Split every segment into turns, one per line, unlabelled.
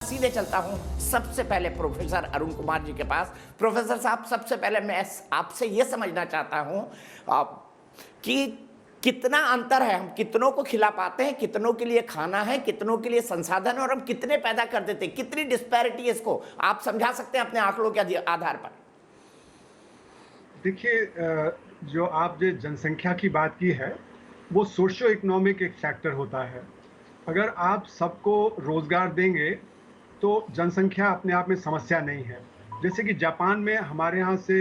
सीधे चलता हूं सबसे पहले प्रोफेसर अरुण कुमार जी के पास। प्रोफेसर साहब, सबसे पहले मैं आपसे यह समझना चाहता हूं कि कितना अंतर है, हम कितनों को खिला पाते हैं, कितनों के लिए खाना है, कितनों के लिए संसाधन, और हम कितने पैदा कर देते हैं, कितनी डिस्पैरिटी है, इसको आप समझा सकते हैं अपने आंकड़ों के आधार पर?
देखिए, जो आपने जनसंख्या की बात की है, वो सोशियो इकोनॉमिक एक फैक्टर होता है। अगर आप सबको रोज़गार देंगे, तो जनसंख्या अपने आप में समस्या नहीं है। जैसे कि जापान में हमारे यहाँ से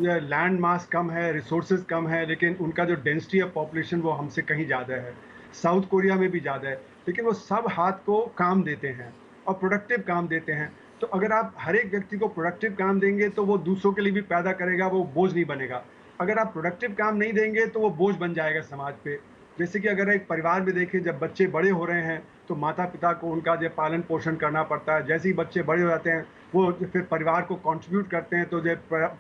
लैंड मास कम है, रिसोर्सेज़ कम है, लेकिन उनका जो डेंसिटी ऑफ पॉपुलेशन वो हमसे कहीं ज़्यादा है। साउथ कोरिया में भी ज़्यादा है, लेकिन वो सब हाथ को काम देते हैं और प्रोडक्टिव काम देते हैं। तो अगर आप हर एक व्यक्ति को प्रोडक्टिव काम देंगे, तो वो दूसरों के लिए भी पैदा करेगा, वो बोझ नहीं बनेगा। अगर आप प्रोडक्टिव काम नहीं देंगे, तो वो बोझ बन जाएगा समाज पे। जैसे कि अगर एक परिवार में देखें, जब बच्चे बड़े हो रहे हैं, तो माता-पिता को उनका जो पालन पोषण करना पड़ता है। जैसे ही बच्चे बड़े हो जाते हैं, वो फिर परिवार को कंट्रीब्यूट करते हैं, तो जो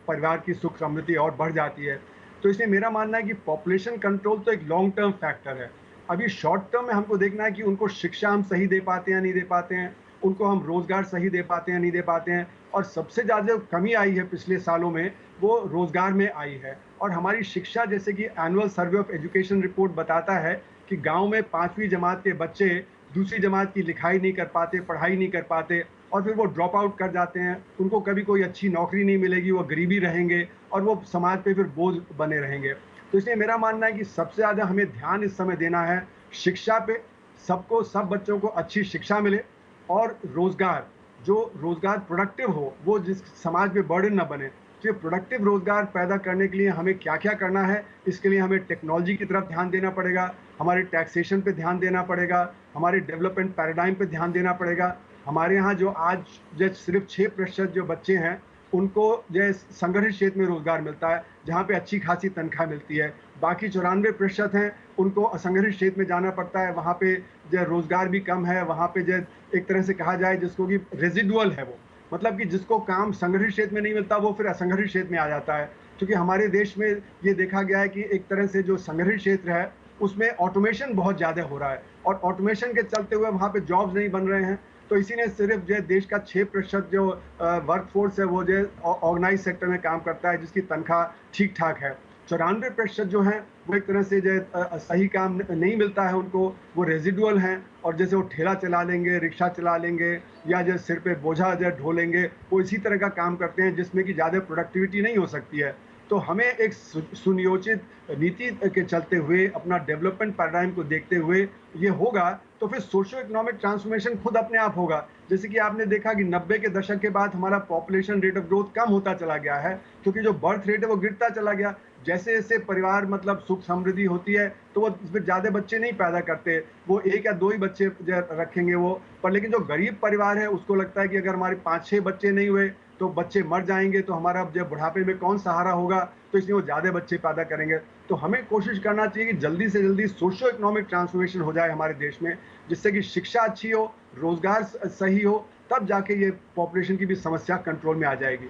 परिवार की सुख समृद्धि और बढ़ जाती है। तो इसलिए मेरा मानना है कि पॉपुलेशन कंट्रोल तो एक लॉन्ग टर्म फैक्टर है। अभी शॉर्ट टर्म में हमको देखना है कि उनको शिक्षा हम सही दे पाते हैं या नहीं दे पाते हैं, उनको हम रोज़गार सही दे पाते हैं या नहीं दे पाते हैं। और सबसे ज़्यादा जो कमी आई है पिछले सालों में, वो रोज़गार में आई है। और हमारी शिक्षा, जैसे कि annual survey of education report बताता है कि गाँव में 5वीं जमात के बच्चे दूसरी जमात की लिखाई नहीं कर पाते, पढ़ाई नहीं कर पाते, और फिर वो ड्रॉप आउट कर जाते हैं। उनको कभी कोई अच्छी नौकरी नहीं मिलेगी, वो गरीबी रहेंगे और वो समाज पे फिर बोझ बने रहेंगे। तो इसलिए मेरा मानना है कि सबसे ज़्यादा हमें ध्यान इस समय देना है शिक्षा पे। सबको, सब बच्चों को अच्छी शिक्षा मिले, और रोज़गार, जो रोज़गार प्रोडक्टिव हो, वो जिस समाज में बर्डन ना बने। तो ये प्रोडक्टिव रोज़गार पैदा करने के लिए हमें क्या-क्या करना है, इसके लिए हमें टेक्नोलॉजी की तरफ ध्यान देना पड़ेगा, हमारे टैक्सेशन पे ध्यान देना पड़ेगा, हमारे डेवलपमेंट पैराडाइम पे ध्यान देना पड़ेगा। हमारे यहाँ जो आज जो सिर्फ़ 6% जो बच्चे हैं, उनको जो संगठित क्षेत्र में रोज़गार मिलता है, जहाँ पे अच्छी खासी तनख्वाह मिलती है। बाकी 94% हैं, उनको असंगठित क्षेत्र में जाना पड़ता है, वहाँ पे जो रोज़गार भी कम है, वहाँ पे जो एक तरह से कहा जाए जिसको कि रेज़िडुअल है वो। मतलब कि जिसको काम संगठित क्षेत्र में नहीं मिलता, वो फिर असंगठित क्षेत्र में आ जाता है। क्योंकि हमारे देश में ये देखा गया है कि एक तरह से जो संगठित क्षेत्र है, उसमें ऑटोमेशन बहुत ज़्यादा हो रहा है, और ऑटोमेशन के चलते हुए वहाँ पे जॉब्स नहीं बन रहे हैं। तो इसी ने सिर्फ़ जो देश का 6% जो वर्कफ़ोर्स है, वो जो ऑर्गेनाइज़ सेक्टर में काम करता है, जिसकी तनख्वाह ठीक-ठाक है। 94% जो हैं, वो एक तरह से जो सही काम नहीं मिलता है उनको, वो रेज़िडुअल हैं, और जैसे वो ठेला चला लेंगे, रिक्शा चला लेंगे, या जो सिर पे बोझा जो ढोलेंगे, वो इसी तरह का काम करते हैं जिसमें कि ज़्यादा प्रोडक्टिविटी नहीं हो सकती है। तो हमें एक सुनियोजित नीति के चलते हुए, अपना डेवलपमेंट पैराडाइम को देखते हुए ये होगा, तो फिर सोशियो इकोनॉमिक ट्रांसफॉर्मेशन खुद अपने आप होगा। जैसे कि आपने देखा कि 90 के दशक के बाद हमारा पॉपुलेशन रेट ऑफ ग्रोथ कम होता चला गया है, क्योंकि जो बर्थ रेट है वो गिरता चला गया। जैसे-जैसे परिवार मतलब सुख समृद्धि होती है, तो वो फिर ज़्यादा बच्चे नहीं पैदा करते, वो 1 या 2 ही बच्चे जो रखेंगे वो। पर लेकिन जो गरीब परिवार है, उसको लगता है कि अगर हमारे 5-6 बच्चे नहीं हुए, तो बच्चे मर जाएँगे, तो हमारा अब जब बुढ़ापे में कौन सहारा होगा, तो इसलिए वो ज़्यादा बच्चे पैदा करेंगे। तो हमें कोशिश करना चाहिए कि जल्दी से जल्दी सोशियो इकोनॉमिक ट्रांसफॉर्मेशन हो जाए हमारे देश में, जिससे कि शिक्षा अच्छी हो, रोज़गार सही हो, तब जाके ये पॉपुलेशन की भी समस्या कंट्रोल में आ जाएगी।